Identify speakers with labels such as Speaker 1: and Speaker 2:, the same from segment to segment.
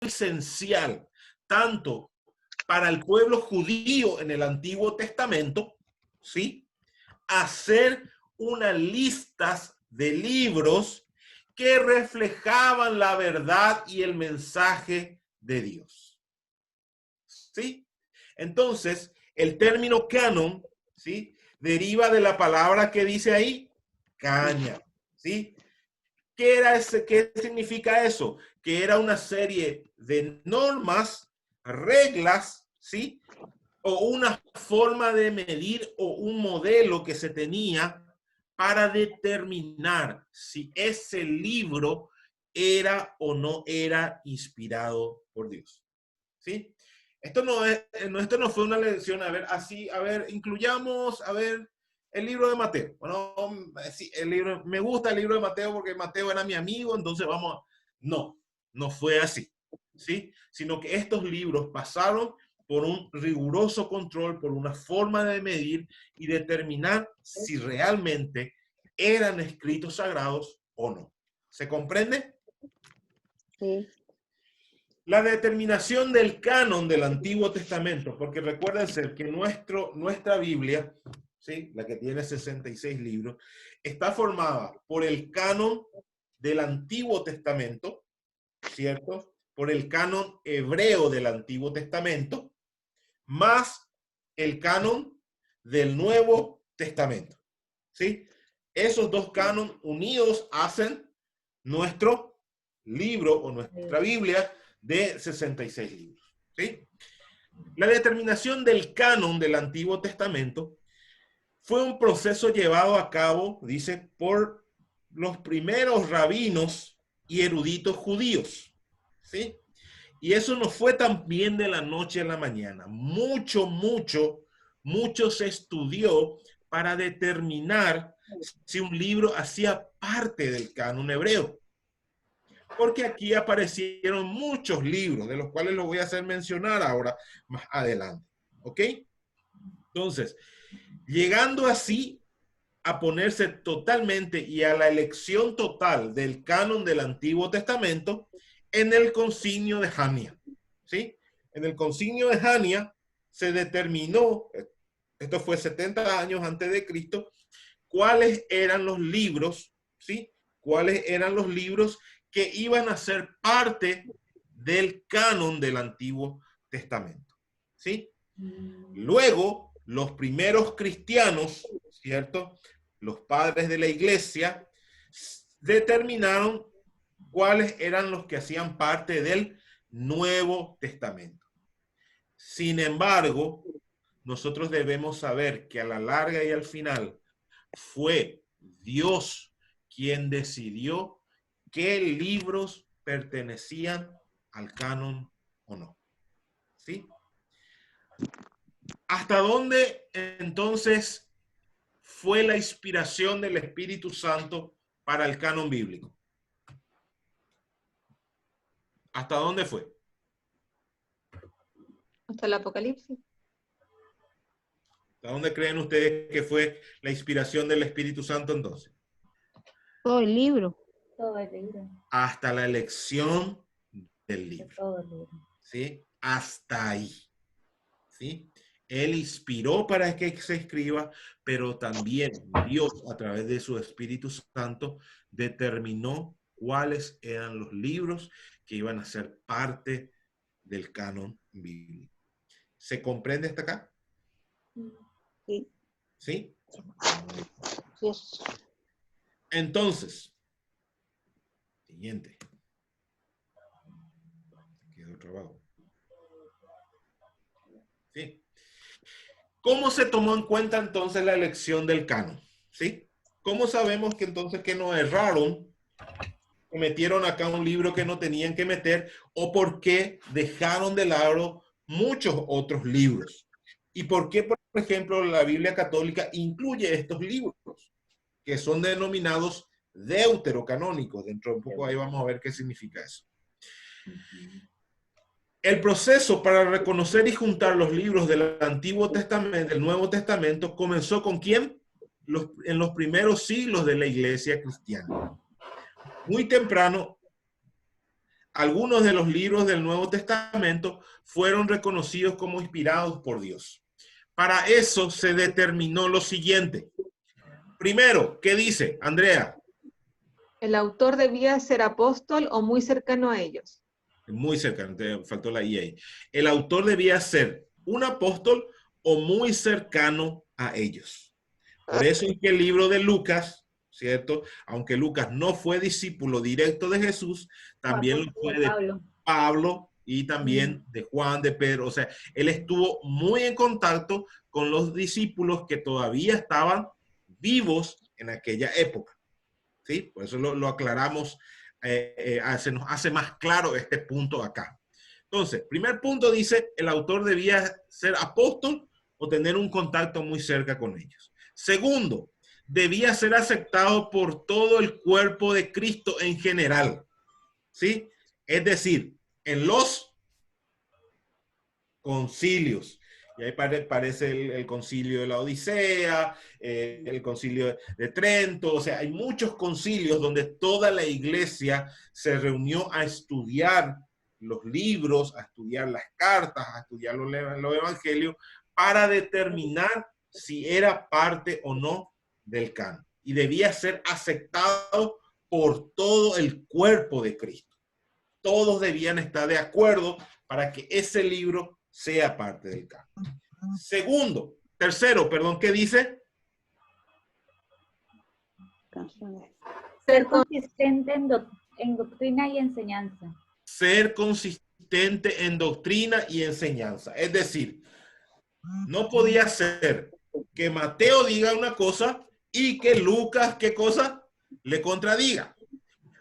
Speaker 1: esencial, tanto para el pueblo judío en el Antiguo Testamento, ¿sí? Hacer unas listas de libros que reflejaban la verdad y el mensaje de Dios. ¿Sí? Entonces, el término canon, ¿sí? Deriva de la palabra que dice ahí, caña, ¿sí? ¿Qué era ese? ¿Qué significa eso? Que era una serie de normas, reglas, ¿sí? O una forma de medir o un modelo que se tenía para determinar si ese libro era o no era inspirado por Dios. ¿Sí? Esto no fue una lección, a ver, así, a ver, incluyamos, a ver, el libro de Mateo. Bueno, sí, el libro, me gusta el libro de Mateo porque Mateo era mi amigo, entonces vamos a... No, no fue así, ¿sí? Sino que estos libros pasaron por un riguroso control, por una forma de medir y determinar si realmente eran escritos sagrados o no. ¿Se comprende?
Speaker 2: Sí.
Speaker 1: La determinación del canon del Antiguo Testamento, porque recuérdense que nuestra Biblia, ¿sí? La que tiene 66 libros, está formada por el canon del Antiguo Testamento, ¿cierto? Por el canon hebreo del Antiguo Testamento, más el canon del Nuevo Testamento, ¿sí? Esos dos canon unidos hacen nuestro libro o nuestra Biblia de 66 libros, ¿sí? La determinación del canon del Antiguo Testamento fue un proceso llevado a cabo, dice, por los primeros rabinos y eruditos judíos, ¿sí? Y eso no fue tan bien de la noche a la mañana. Mucho se estudió para determinar si un libro hacía parte del canon hebreo. Porque aquí aparecieron muchos libros, de los cuales los voy a hacer mencionar ahora más adelante. ¿Ok? Entonces, llegando así a ponerse totalmente y a la elección total del canon del Antiguo Testamento en el Concilio de Jamnia. ¿Sí? En el Concilio de Jamnia se determinó, esto fue 70 años antes de Cristo, cuáles eran los libros, ¿sí? Cuáles eran los libros que iban a ser parte del canon del Antiguo Testamento, ¿sí? Luego, los primeros cristianos, ¿cierto? Los padres de la iglesia determinaron cuáles eran los que hacían parte del Nuevo Testamento. Sin embargo, nosotros debemos saber que a la larga y al final fue Dios quien decidió qué libros pertenecían al canon o no. ¿Sí? ¿Hasta dónde entonces fue la inspiración del Espíritu Santo para el canon bíblico? ¿Hasta dónde fue?
Speaker 2: Hasta el Apocalipsis.
Speaker 1: ¿Hasta dónde creen ustedes que fue la inspiración del Espíritu Santo entonces?
Speaker 2: Todo el libro.
Speaker 3: Todo el libro.
Speaker 1: Hasta la elección del libro.
Speaker 3: Todo el libro.
Speaker 1: ¿Sí? Hasta ahí. ¿Sí? Él inspiró para que se escriba, pero también Dios, a través de su Espíritu Santo, determinó cuáles eran los libros que iban a ser parte del canon bíblico. ¿Se comprende hasta acá?
Speaker 2: Sí.
Speaker 1: ¿Sí?
Speaker 2: Sí.
Speaker 1: Entonces, siguiente. Quedó trabado. ¿Sí? ¿Cómo se tomó en cuenta entonces la elección del canon? ¿Sí? ¿Cómo sabemos que entonces que no erraron, que metieron acá un libro que no tenían que meter, o por qué dejaron de lado muchos otros libros? ¿Y por qué, por ejemplo, la Biblia católica incluye estos libros, que son denominados deuterocanónicos? Dentro de un poco ahí vamos a ver qué significa eso. El proceso para reconocer y juntar los libros del Antiguo Testamento, del Nuevo Testamento, comenzó ¿con quién? En los primeros siglos de la iglesia cristiana. Muy temprano, algunos de los libros del Nuevo Testamento fueron reconocidos como inspirados por Dios. Para eso se determinó lo siguiente. Primero, ¿qué dice, Andrea?
Speaker 2: El autor debía ser apóstol o muy cercano a ellos.
Speaker 1: Muy cercano, te faltó la I ahí. El autor debía ser un apóstol o muy cercano a ellos. Por eso es que el libro de Lucas, ¿cierto? Aunque Lucas no fue discípulo directo de Jesús, también lo fue de Pablo y también de Juan, de Pedro. O sea, él estuvo muy en contacto con los discípulos que todavía estaban vivos en aquella época. ¿Sí? Por eso lo aclaramos, se nos hace más claro este punto acá. Entonces, primer punto dice, el autor debía ser apóstol o tener un contacto muy cerca con ellos. Segundo, debía ser aceptado por todo el cuerpo de Cristo en general. ¿Sí? Es decir, en los concilios. Y ahí parece el concilio de la Odisea, el concilio de Trento, o sea, hay muchos concilios donde toda la iglesia se reunió a estudiar los libros, a estudiar las cartas, a estudiar los evangelios, para determinar si era parte o no del canon. Y debía ser aceptado por todo el cuerpo de Cristo. Todos debían estar de acuerdo para que ese libro sea parte del canon. Tercero, perdón, ¿qué dice?
Speaker 3: Ser consistente en doctrina y enseñanza.
Speaker 1: Ser consistente en doctrina y enseñanza. Es decir, no podía ser que Mateo diga una cosa y que Lucas, ¿qué cosa? Le contradiga.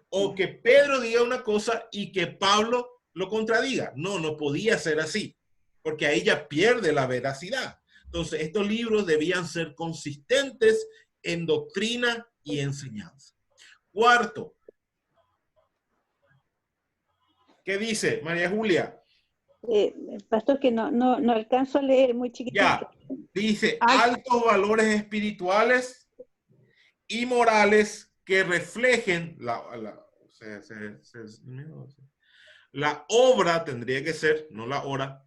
Speaker 1: O que Pedro diga una cosa y que Pablo lo contradiga. No, no podía ser así, porque ahí ya pierde la veracidad. Entonces, estos libros debían ser consistentes en doctrina y enseñanza. Cuarto, ¿qué dice María Julia?
Speaker 4: Pastor, que no alcanzo a leer, muy chiquitito.
Speaker 1: Ya, dice altos valores espirituales y morales que reflejen la obra, tendría que ser, no la hora,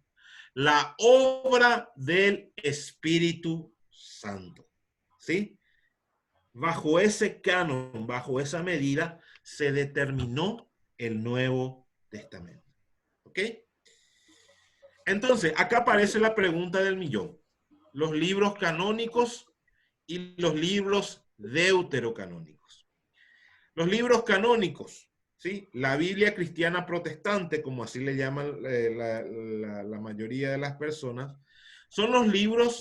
Speaker 1: la obra del Espíritu Santo. ¿Sí? Bajo ese canon, bajo esa medida, se determinó el Nuevo Testamento. ¿Ok? Entonces, acá aparece la pregunta del millón. Los libros canónicos y los libros deuterocanónicos. Los libros canónicos, ¿sí? La Biblia cristiana protestante, como así le llaman la mayoría de las personas, son los libros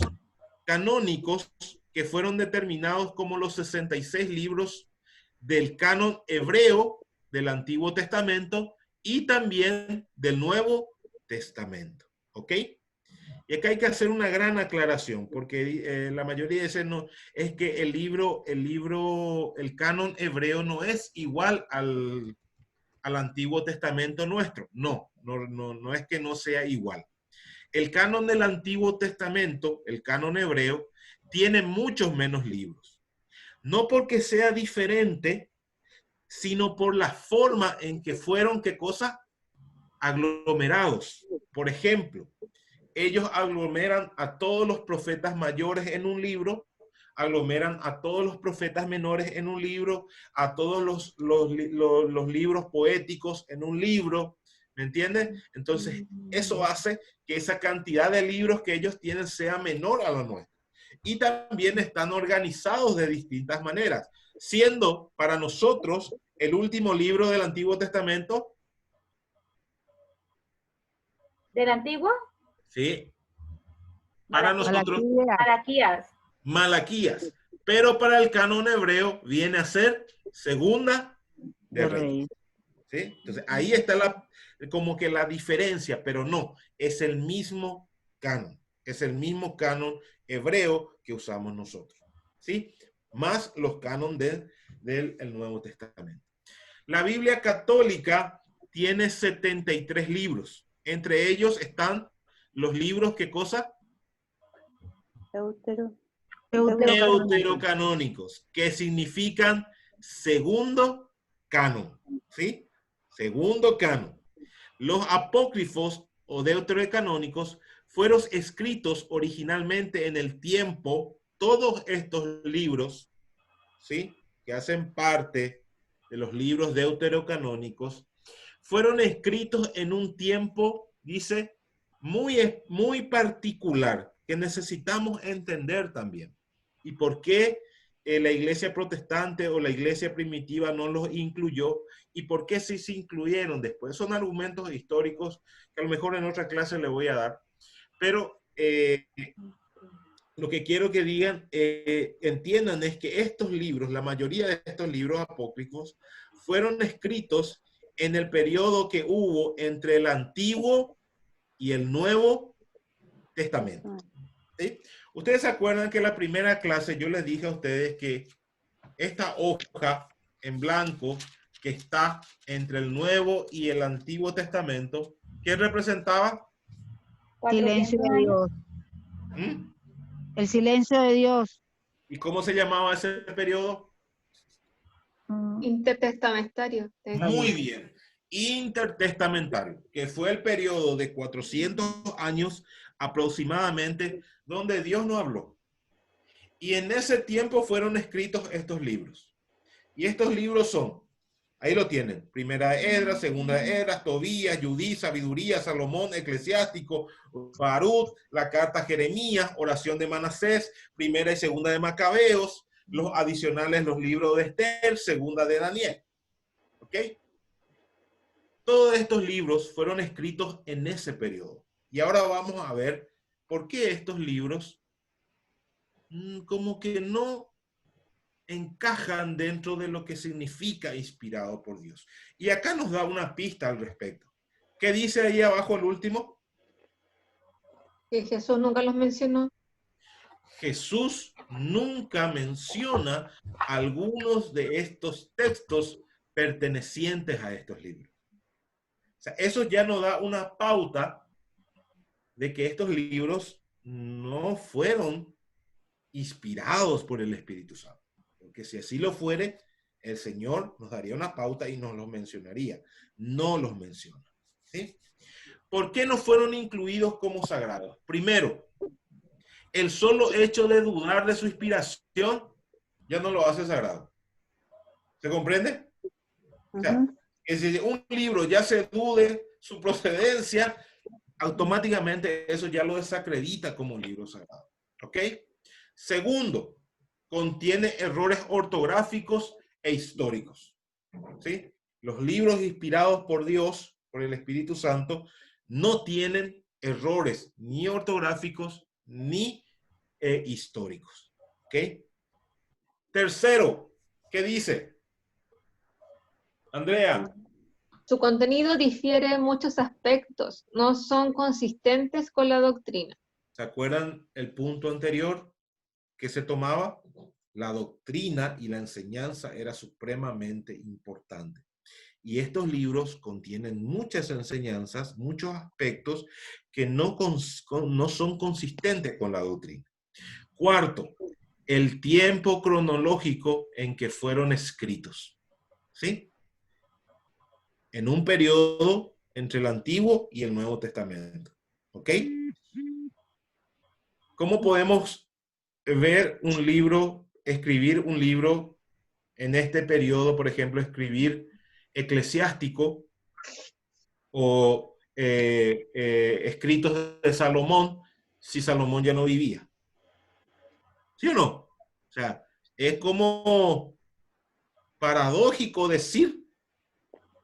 Speaker 1: canónicos que fueron determinados como los 66 libros del canon hebreo del Antiguo Testamento y también del Nuevo Testamento. ¿Ok? Y acá hay que hacer una gran aclaración, porque la mayoría dicen no, es que el canon hebreo no es igual al Antiguo Testamento nuestro. No es que no sea igual. El canon del Antiguo Testamento, el canon hebreo, tiene muchos menos libros. No porque sea diferente, sino por la forma en que fueron, ¿qué cosa? Aglomerados. Por ejemplo, ellos aglomeran a todos los profetas mayores en un libro, aglomeran a todos los profetas menores en un libro, a todos los libros poéticos en un libro, ¿me entiendes? Entonces, eso hace que esa cantidad de libros que ellos tienen sea menor a la nuestra. Y también están organizados de distintas maneras, siendo para nosotros el último libro del Antiguo Testamento.
Speaker 3: ¿Del antiguo?
Speaker 1: Sí. Para nosotros,
Speaker 3: Malaquías.
Speaker 1: Malaquías. Pero para el canon hebreo viene a ser Segunda de Reyes. ¿Sí? Entonces ahí está como que la diferencia, pero no, es el mismo canon. Es el mismo canon hebreo que usamos nosotros. ¿Sí? Más los canon del Nuevo Testamento. La Biblia católica tiene 73 libros. Entre ellos están los libros, ¿qué cosa? Deuterocanónicos, que significan segundo canon, ¿sí? Segundo canon. Los apócrifos o deuterocanónicos fueron escritos originalmente en el tiempo. Todos estos libros, ¿sí?, que hacen parte de los libros deuterocanónicos, fueron escritos en un tiempo, dice, muy particular, que necesitamos entender también. ¿Y por qué la iglesia protestante o la iglesia primitiva no los incluyó? ¿Y por qué sí se incluyeron después? Son argumentos históricos que a lo mejor en otra clase le voy a dar. Pero lo que quiero que digan, entiendan es que estos libros, la mayoría de estos libros apócrifos, fueron escritos en el periodo que hubo entre el Antiguo y el Nuevo Testamento. ¿Sí? Ustedes se acuerdan que en la primera clase yo les dije a ustedes que esta hoja en blanco que está entre el Nuevo y el Antiguo Testamento, ¿qué representaba?
Speaker 5: Silencio
Speaker 3: 400
Speaker 5: de
Speaker 3: años.
Speaker 5: Dios.
Speaker 1: ¿Mm?
Speaker 5: El silencio de Dios.
Speaker 1: ¿Y cómo se llamaba ese periodo?
Speaker 2: Intertestamentario.
Speaker 1: Muy bien. Intertestamentario, que fue el periodo de 400 años aproximadamente donde Dios no habló. Y en ese tiempo fueron escritos estos libros. Y estos libros son, ahí lo tienen, Primera de Esdras, Segunda de Esdras, Tobías, Judí, Sabiduría, Salomón, Eclesiástico, Barut, la carta a Jeremías, Oración de Manasés, Primera y Segunda de Macabeos, los adicionales, los libros de Esther, Segunda de Daniel. ¿Ok? Todos estos libros fueron escritos en ese periodo. Y ahora vamos a ver por qué estos libros como que no encajan dentro de lo que significa inspirado por Dios. Y acá nos da una pista al respecto. ¿Qué dice ahí abajo el último?
Speaker 2: Que Jesús nunca los mencionó.
Speaker 1: Jesús nunca menciona algunos de estos textos pertenecientes a estos libros. O sea, eso ya nos da una pauta de que estos libros no fueron inspirados por el Espíritu Santo. Porque si así lo fuere, el Señor nos daría una pauta y nos los mencionaría. No los menciona. ¿Sí? ¿Por qué no fueron incluidos como sagrados? Primero, el solo hecho de dudar de su inspiración ya no lo hace sagrado. ¿Se comprende? O sea, que si un libro ya se dude su procedencia, automáticamente eso ya lo desacredita como libro sagrado. ¿Ok? Segundo, contiene errores ortográficos e históricos. ¿Sí? Los libros inspirados por Dios, por el Espíritu Santo, no tienen errores ni ortográficos ni históricos. ¿Ok? Tercero, ¿qué dice? Andrea.
Speaker 2: Su contenido difiere en muchos aspectos, no son consistentes con la doctrina.
Speaker 1: ¿Se acuerdan el punto anterior que se tomaba? La doctrina y la enseñanza era supremamente importante. Y estos libros contienen muchas enseñanzas, muchos aspectos que no son consistentes con la doctrina. Cuarto, el tiempo cronológico en que fueron escritos. ¿Sí? En un periodo entre el Antiguo y el Nuevo Testamento. ¿Ok? ¿Cómo podemos ver un libro, escribir un libro en este periodo, por ejemplo, escribir Eclesiástico o escritos de Salomón, si Salomón ya no vivía? ¿Sí o no? O sea, es como paradójico decir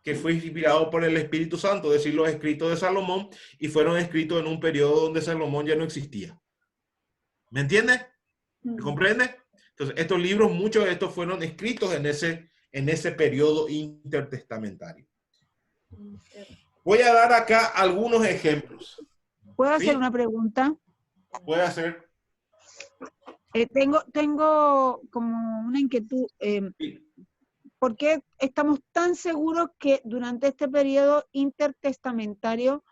Speaker 1: que fue inspirado por el Espíritu Santo, decir los escritos de Salomón, y fueron escritos en un periodo donde Salomón ya no existía. ¿Me entiende? ¿Me comprende? Entonces, estos libros, muchos de estos fueron escritos en ese periodo intertestamentario. Voy a dar acá algunos ejemplos.
Speaker 5: ¿Puedo
Speaker 1: ¿Sí?
Speaker 5: hacer una pregunta?
Speaker 1: Puede hacer.
Speaker 5: Tengo como una inquietud.
Speaker 1: Sí.
Speaker 5: ¿Por qué estamos tan seguros que durante este periodo intertestamentario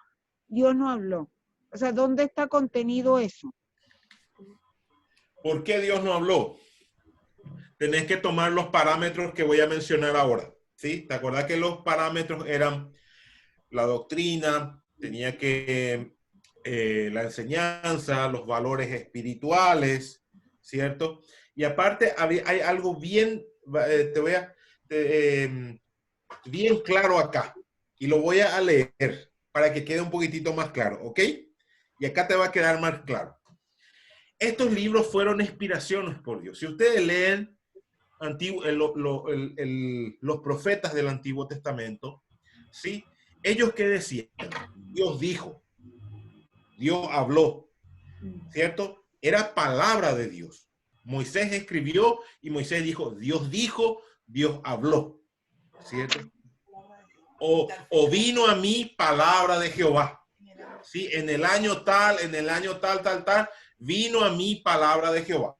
Speaker 5: Dios no habló? O sea, ¿dónde está contenido eso?
Speaker 1: ¿Por qué Dios no habló? Tenés que tomar los parámetros que voy a mencionar ahora. ¿Sí? ¿Te acuerdas que los parámetros eran la doctrina, tenía que la enseñanza, los valores espirituales, ¿cierto? Y aparte hay algo bien, bien claro acá, y lo voy a leer para que quede un poquitito más claro, ¿ok? Y acá te va a quedar más claro. Estos libros fueron inspiraciones por Dios. Si ustedes leen los profetas del Antiguo Testamento, ¿sí? Ellos qué decían, Dios dijo, Dios habló, ¿cierto? Era palabra de Dios. Moisés escribió y Moisés dijo, Dios habló, ¿cierto? O vino a mí palabra de Jehová, ¿sí? En el año tal, vino a mí palabra de Jehová.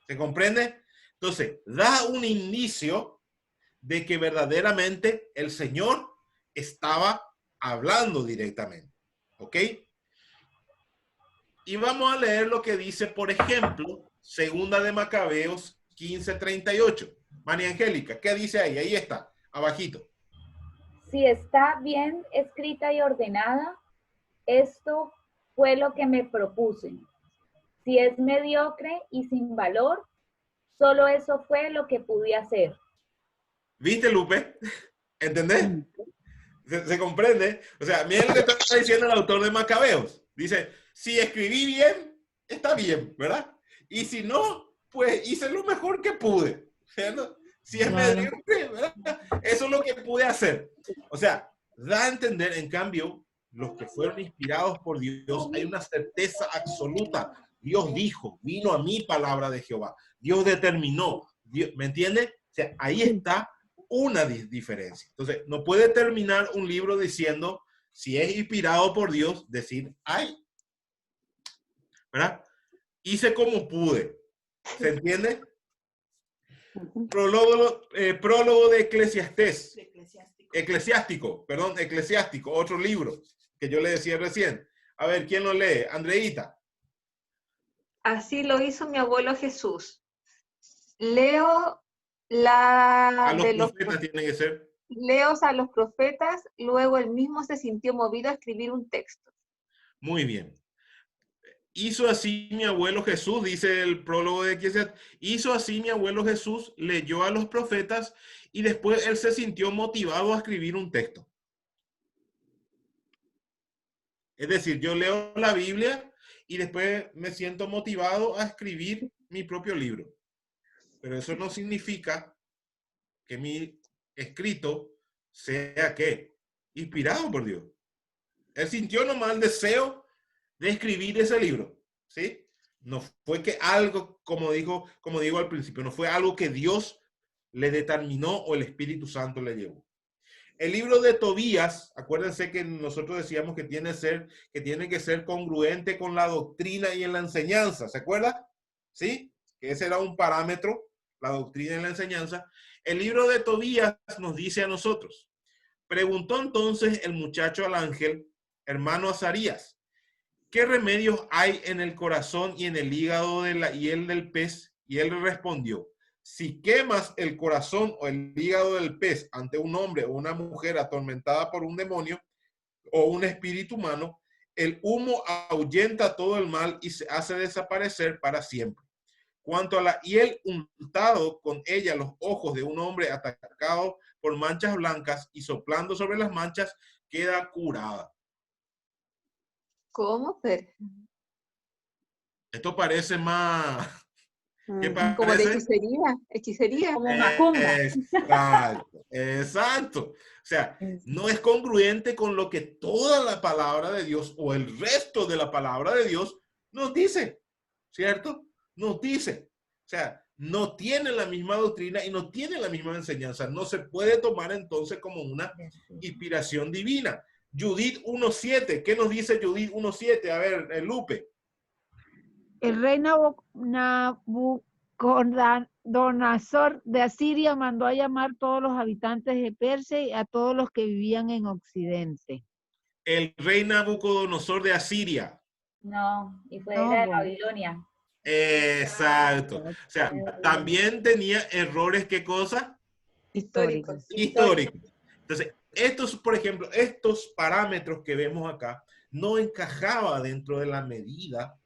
Speaker 1: ¿Se comprende? Entonces, da un inicio de que verdaderamente el Señor estaba hablando directamente. ¿Ok? Y vamos a leer lo que dice, por ejemplo, Segunda de Macabeos 15:38. María Angélica, ¿qué dice ahí? Ahí está, abajito.
Speaker 3: Si está bien escrita y ordenada, esto fue lo que me propuse. Si es mediocre y sin valor, solo eso fue lo que pude hacer.
Speaker 1: ¿Viste, Lupe? ¿Entendés? ¿Se comprende? O sea, miren lo que está diciendo el autor de Macabeos. Dice, si escribí bien, está bien, ¿verdad? Y si no, pues hice lo mejor que pude, ¿cierto? Si es mediocre, ¿verdad? Eso es lo que pude hacer. O sea, da a entender, en cambio, los que fueron inspirados por Dios, hay una certeza absoluta. Dios dijo, vino a mí palabra de Jehová. Dios determinó. Dios, ¿me entiende? O sea, ahí está una diferencia. Entonces, no puede terminar un libro diciendo, si es inspirado por Dios, decir, ay, ¿verdad? Hice como pude. ¿Se entiende? Prólogo de Eclesiastés. Eclesiástico, otro libro que yo le decía recién. A ver, ¿quién lo lee? Andreita.
Speaker 2: Así lo hizo mi abuelo Jesús. Leo la
Speaker 1: A los
Speaker 2: de los
Speaker 1: profetas tiene que ser.
Speaker 2: leos a los profetas, luego él mismo se sintió movido a escribir un texto.
Speaker 1: Muy bien. Hizo así mi abuelo Jesús, dice el prólogo de Eclesiastés. Hizo así mi abuelo Jesús, leyó a los profetas y después él se sintió motivado a escribir un texto. Es decir, yo leo la Biblia y después me siento motivado a escribir mi propio libro. Pero eso no significa que mi escrito sea ¿qué? Inspirado por Dios. Él sintió nomás el deseo de escribir ese libro, ¿sí? No fue que algo, como digo al principio, no fue algo que Dios le determinó o el Espíritu Santo le llevó. El libro de Tobías, acuérdense que nosotros decíamos que tiene que ser congruente con la doctrina y en la enseñanza, ¿se acuerda? ¿Sí? Que ese era un parámetro, la doctrina y la enseñanza. El libro de Tobías nos dice a nosotros, preguntó entonces el muchacho al ángel, hermano Azarías, ¿qué remedios hay en el corazón y en el hígado de la hiel del pez? Y él respondió, si quemas el corazón o el hígado del pez ante un hombre o una mujer atormentada por un demonio o un espíritu humano, el humo ahuyenta todo el mal y se hace desaparecer para siempre. Cuanto a la hiel, untado con ella los ojos de un hombre atacado por manchas blancas y soplando sobre las manchas, queda curada.
Speaker 2: ¿Cómo? Pero,
Speaker 1: Esto parece más... ¿Qué
Speaker 2: como de
Speaker 1: parece?
Speaker 2: hechicería.
Speaker 3: Como macumba.
Speaker 1: Exacto. O sea, no es congruente con lo que toda la palabra de Dios o el resto de la palabra de Dios nos dice, ¿cierto? Nos dice. O sea, no tiene la misma doctrina y no tiene la misma enseñanza. No se puede tomar entonces como una inspiración divina. Judith 1.7. ¿Qué nos dice Judith 1.7? A ver, Lupe.
Speaker 5: El rey Nabucodonosor de Asiria mandó a llamar todos los habitantes de Persia y a todos los que vivían en Occidente.
Speaker 1: El rey Nabucodonosor de Asiria.
Speaker 3: No, y fue de Babilonia.
Speaker 1: Exacto. O sea, también tenía errores, ¿qué cosa?
Speaker 4: Históricos.
Speaker 1: Histórico. Entonces, estos, por ejemplo, estos parámetros que vemos acá, no encajaba dentro de la medida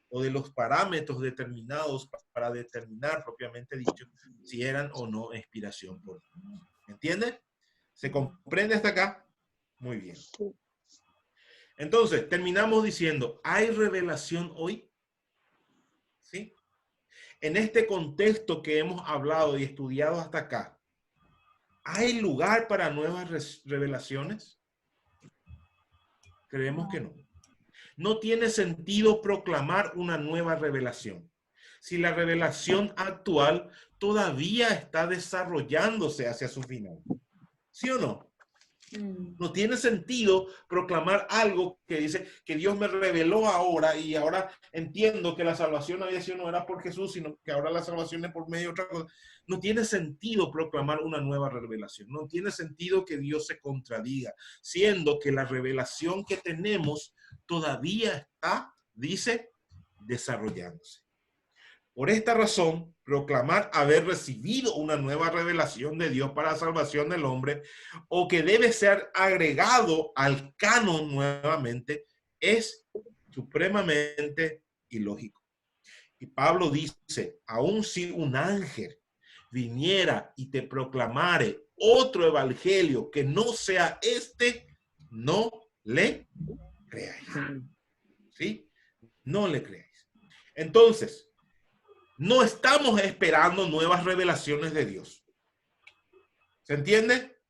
Speaker 1: o de los parámetros determinados para determinar propiamente dicho si eran o no inspiración por Dios. ¿Me entiende? ¿Se comprende hasta acá? Muy bien. Entonces, terminamos diciendo, ¿hay revelación hoy? ¿Sí? En este contexto que hemos hablado y estudiado hasta acá, ¿hay lugar para nuevas revelaciones? Creemos que no. No tiene sentido proclamar una nueva revelación si la revelación actual todavía está desarrollándose hacia su final. ¿Sí o no? No tiene sentido proclamar algo que dice que Dios me reveló ahora y ahora entiendo que la salvación había sido no era por Jesús, sino que ahora la salvación es por medio de otra cosa. No tiene sentido proclamar una nueva revelación. No tiene sentido que Dios se contradiga, siendo que la revelación que tenemos todavía está, dice, desarrollándose. Por esta razón, proclamar haber recibido una nueva revelación de Dios para la salvación del hombre o que debe ser agregado al canon nuevamente es supremamente ilógico. Y Pablo dice, aun si un ángel viniera y te proclamare otro evangelio que no sea este, no le creáis. ¿Sí? No le creáis. Entonces, no estamos esperando nuevas revelaciones de Dios. ¿Se entiende?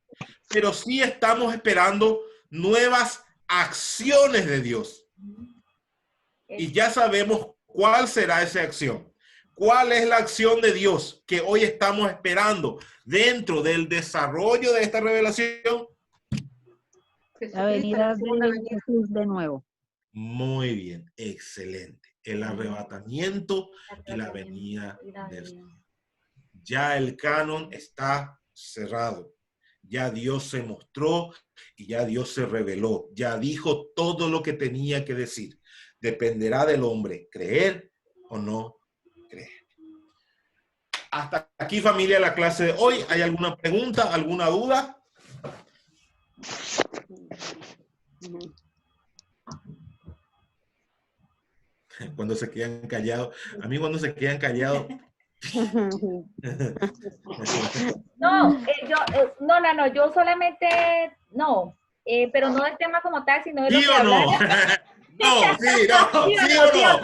Speaker 1: Pero sí estamos esperando nuevas acciones de Dios. Y ya sabemos cuál será esa acción. ¿Cuál es la acción de Dios que hoy estamos esperando dentro del desarrollo de esta revelación?
Speaker 4: La venida de Jesús de nuevo.
Speaker 1: Muy bien, excelente. El arrebatamiento y la venida de Jesús. Ya el canon está cerrado. Ya Dios se mostró y ya Dios se reveló. Ya dijo todo lo que tenía que decir. Dependerá del hombre creer o no creer. Hasta aquí, familia, la clase de hoy. ¿Hay alguna pregunta, alguna duda? Cuando se quedan callados. A mí cuando se quedan callados.
Speaker 3: No, yo solamente, pero no del tema como tal, sino de lo
Speaker 1: ¿Sí
Speaker 3: que
Speaker 1: o no? No, sí, no, sí o no.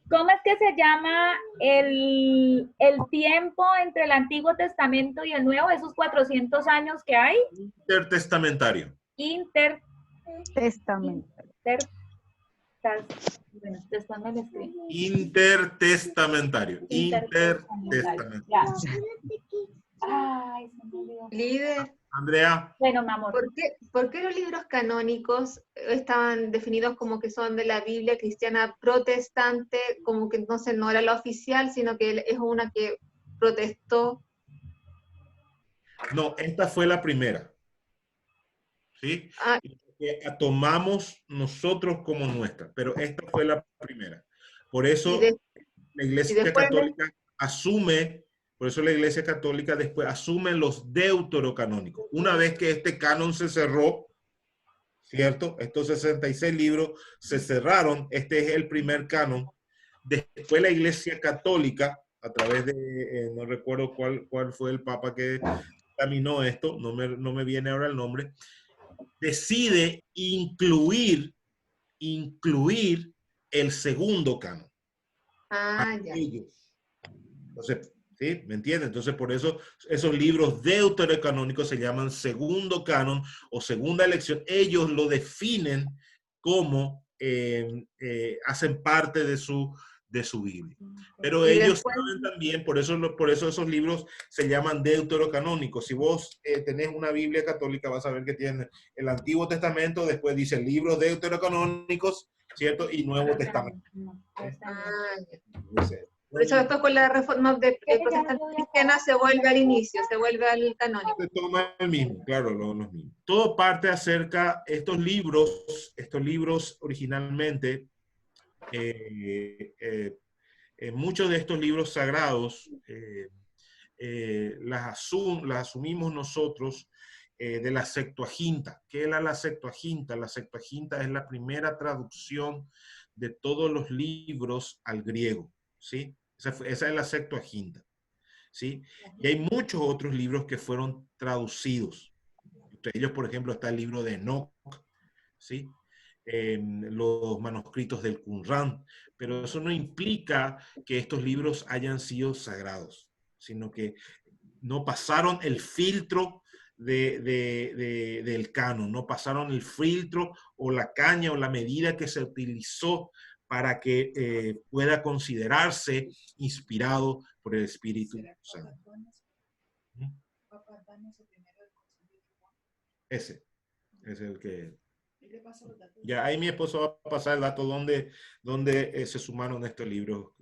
Speaker 3: ¿Cómo es que se llama el tiempo entre el Antiguo Testamento y el Nuevo, esos 400 años que hay?
Speaker 1: Intertestamentario.
Speaker 4: Testamento.
Speaker 3: Bueno, después me lo escribo.
Speaker 1: Intertestamentario. Intertestamentario.
Speaker 3: Ya. Ay, se me olvidó.
Speaker 2: Líder,
Speaker 1: Andrea.
Speaker 3: Bueno, mi amor.
Speaker 2: ¿por qué los libros canónicos estaban definidos como que son de la Biblia cristiana protestante, como que entonces no era la oficial, sino que es una que protestó?
Speaker 1: No, esta fue la primera. ¿Sí?
Speaker 2: Ah,
Speaker 1: Que tomamos nosotros como nuestra, pero esta fue la primera. Por eso la Iglesia Católica asume, por eso la Iglesia Católica después asume los deuterocanónicos. Una vez que este canon se cerró, ¿cierto? Estos 66 libros se cerraron, este es el primer canon. Después la Iglesia Católica, a través de, no recuerdo cuál fue el papa que examinó esto, no me viene ahora el nombre, decide incluir el segundo canon.
Speaker 2: Ya.
Speaker 1: Ellos. Entonces, ¿sí? ¿Me entienden? Entonces, por eso esos libros deuterocanónicos se llaman segundo canon o segunda elección. Ellos lo definen como hacen parte de su Biblia. Pero ellos saben también, por eso esos libros se llaman deuterocanónicos. Si vos tenés una Biblia católica, vas a ver que tiene el Antiguo Testamento, después dice libros deuterocanónicos, ¿cierto? Y Nuevo Testamento.
Speaker 2: Por eso después con la reforma de protestante cristiana se vuelve al inicio, se vuelve al canónico.
Speaker 1: Se toma el mismo, claro, los mismos. Todo parte acerca, estos libros originalmente, muchos de estos libros sagrados las asumimos nosotros de la Septuaginta. ¿Qué era la Septuaginta? La Septuaginta es la primera traducción de todos los libros al griego, ¿sí? Esa es la Septuaginta, ¿sí? Y hay muchos otros libros que fueron traducidos. Entre ellos, por ejemplo, está el libro de Enoch, ¿sí? Los manuscritos del Qumran, pero eso no implica que estos libros hayan sido sagrados, sino que no pasaron el filtro del canon, no pasaron el filtro o la caña o la medida que se utilizó para que pueda considerarse inspirado por el Espíritu Santo. Ese es el que... Ya ahí mi esposo va a pasar el dato donde se sumaron estos libros.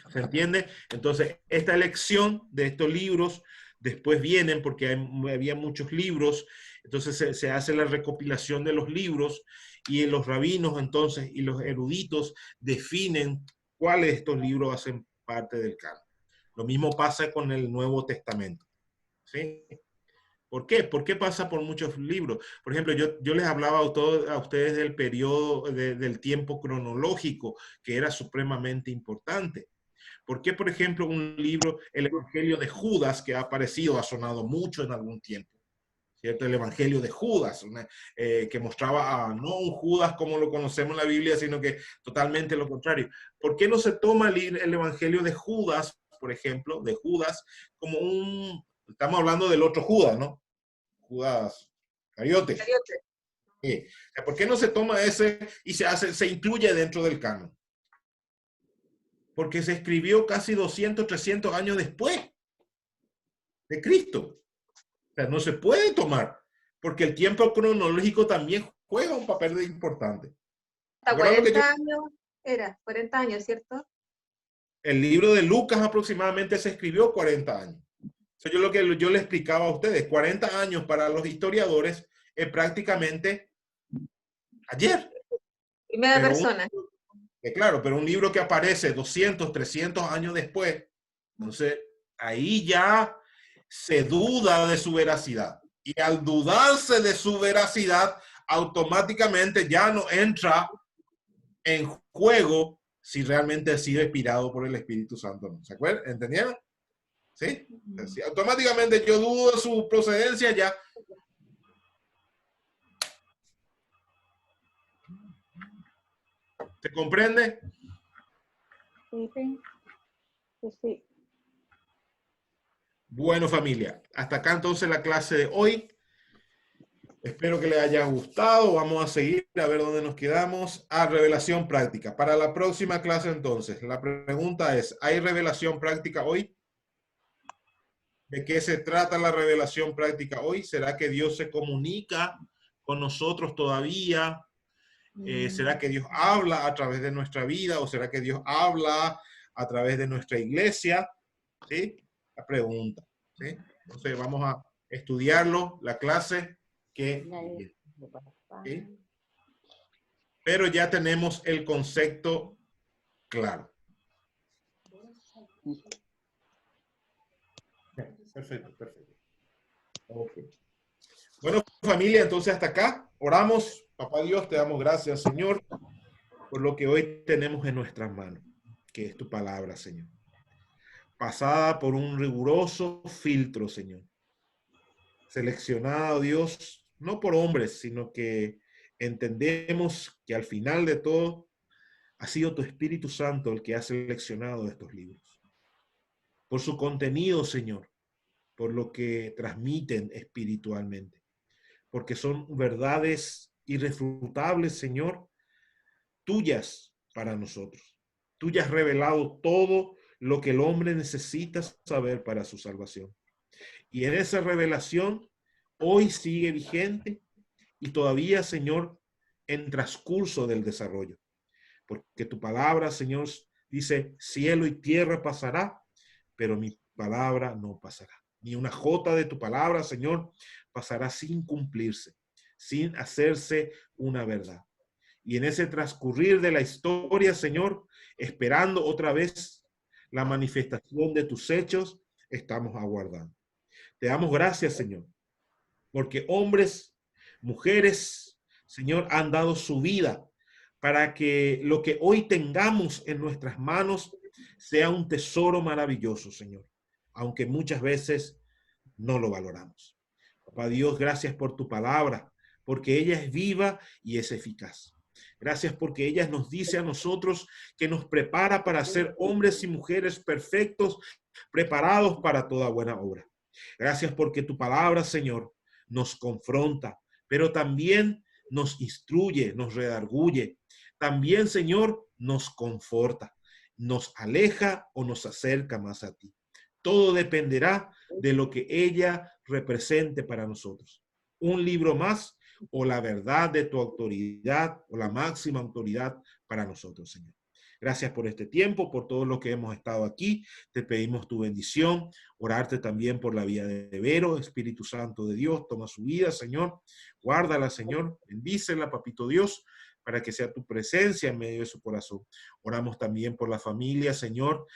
Speaker 1: ¿Se entiende? Entonces, esta elección de estos libros después vienen porque había muchos libros, entonces se hace la recopilación de los libros y los rabinos entonces y los eruditos definen cuáles de estos libros hacen parte del canon. Lo mismo pasa con el Nuevo Testamento, ¿sí? ¿Por qué? ¿Por qué pasa por muchos libros? Por ejemplo, yo les hablaba a ustedes del periodo, del tiempo cronológico, que era supremamente importante. ¿Por qué, por ejemplo, un libro, el Evangelio de Judas, que ha aparecido, ha sonado mucho en algún tiempo, ¿cierto? El Evangelio de Judas, que mostraba no un Judas como lo conocemos en la Biblia, sino que totalmente lo contrario. ¿Por qué no se toma el Evangelio de Judas, por ejemplo, de Judas, como estamos hablando del otro Judas, ¿no? Judas Cariote. Sí. ¿Por qué no se toma ese y se incluye dentro del canon? Porque se escribió casi 200, 300 años después de Cristo. O sea, no se puede tomar, porque el tiempo cronológico también juega un papel importante.
Speaker 2: Hasta 40 años era, 40 años, ¿cierto?
Speaker 1: El libro de Lucas aproximadamente se escribió 40 años. Eso es lo que yo le explicaba a ustedes. 40 años para los historiadores es prácticamente ayer.
Speaker 2: Primera persona.
Speaker 1: Claro, pero un libro que aparece 200, 300 años después, entonces ahí ya se duda de su veracidad. Y al dudarse de su veracidad, automáticamente ya no entra en juego si realmente ha sido inspirado por el Espíritu Santo. ¿Se acuerdan? ¿Entendieron? ¿Sí? Así, automáticamente yo dudo de su procedencia ya. ¿Se comprende?
Speaker 4: Sí, sí.
Speaker 1: Bueno, familia, hasta acá entonces la clase de hoy. Espero que les haya gustado. Vamos a seguir a ver dónde nos quedamos. Revelación práctica. Para la próxima clase entonces, la pregunta es, ¿hay revelación práctica hoy? ¿De qué se trata la revelación práctica hoy? ¿Será que Dios se comunica con nosotros todavía? ¿Será que Dios habla a través de nuestra vida? ¿O será que Dios habla a través de nuestra iglesia? ¿Sí? La pregunta. ¿Sí? Entonces vamos a estudiarlo, la clase que... ¿Sí? Pero ya tenemos el concepto claro. Perfecto, perfecto. Okay. Bueno, familia, entonces hasta acá. Oramos. Papá Dios, te damos gracias, Señor, por lo que hoy tenemos en nuestras manos, que es tu palabra, Señor. Pasada por un riguroso filtro, Señor. Seleccionada, Dios, no por hombres, sino que entendemos que al final de todo ha sido tu Espíritu Santo el que ha seleccionado estos libros. Por su contenido, Señor, por lo que transmiten espiritualmente, porque son verdades irrefutables, Señor, tuyas para nosotros. Tú ya has revelado todo lo que el hombre necesita saber para su salvación. Y en esa revelación hoy sigue vigente y todavía, Señor, en transcurso del desarrollo. Porque tu palabra, Señor, dice, cielo y tierra pasará, pero mi palabra no pasará. Ni una jota de tu palabra, Señor, pasará sin cumplirse, sin hacerse una verdad. Y en ese transcurrir de la historia, Señor, esperando otra vez la manifestación de tus hechos, estamos aguardando. Te damos gracias, Señor, porque hombres, mujeres, Señor, han dado su vida para que lo que hoy tengamos en nuestras manos sea un tesoro maravilloso, Señor, aunque muchas veces no lo valoramos. Papá Dios, gracias por tu palabra, porque ella es viva y es eficaz. Gracias porque ella nos dice a nosotros que nos prepara para ser hombres y mujeres perfectos, preparados para toda buena obra. Gracias porque tu palabra, Señor, nos confronta, pero también nos instruye, nos redarguye. También, Señor, nos conforta, nos aleja o nos acerca más a ti. Todo dependerá de lo que ella represente para nosotros. Un libro más o la verdad de tu autoridad o la máxima autoridad para nosotros, Señor. Gracias por este tiempo, por todo lo que hemos estado aquí. Te pedimos tu bendición, orarte también por la vida de Vero. Espíritu Santo de Dios, toma su vida, Señor. Guárdala, Señor. Bendícela, Papito Dios, para que sea tu presencia en medio de su corazón. Oramos también por la familia, Señor,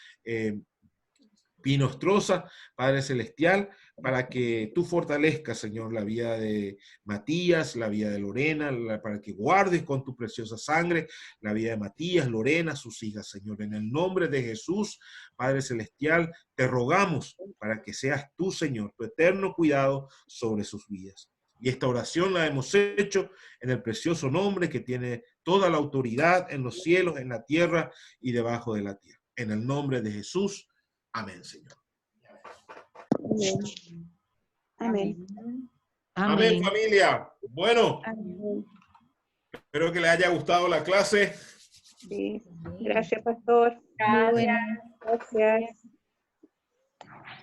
Speaker 1: Pinostrosa, Padre Celestial, para que tú fortalezcas, Señor, la vida de Matías, la vida de Lorena, para que guardes con tu preciosa sangre la vida de Matías, Lorena, sus hijas, Señor. En el nombre de Jesús, Padre Celestial, te rogamos para que seas tú, Señor, tu eterno cuidado sobre sus vidas. Y esta oración la hemos hecho en el precioso nombre que tiene toda la autoridad en los cielos, en la tierra y debajo de la tierra. En el nombre de Jesús. Amén, Señor.
Speaker 4: Amén.
Speaker 1: Amén, familia. Bueno,
Speaker 4: Amén.
Speaker 1: espero que les haya gustado la clase.
Speaker 4: Sí. Gracias, pastor. Muy bueno. Gracias.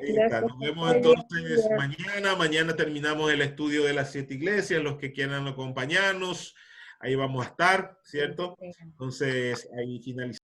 Speaker 1: Ahí está. Nos vemos entonces mañana. Mañana terminamos el estudio de las 7 iglesias. Los que quieran acompañarnos, ahí vamos a estar, ¿cierto? Entonces, ahí finalizamos.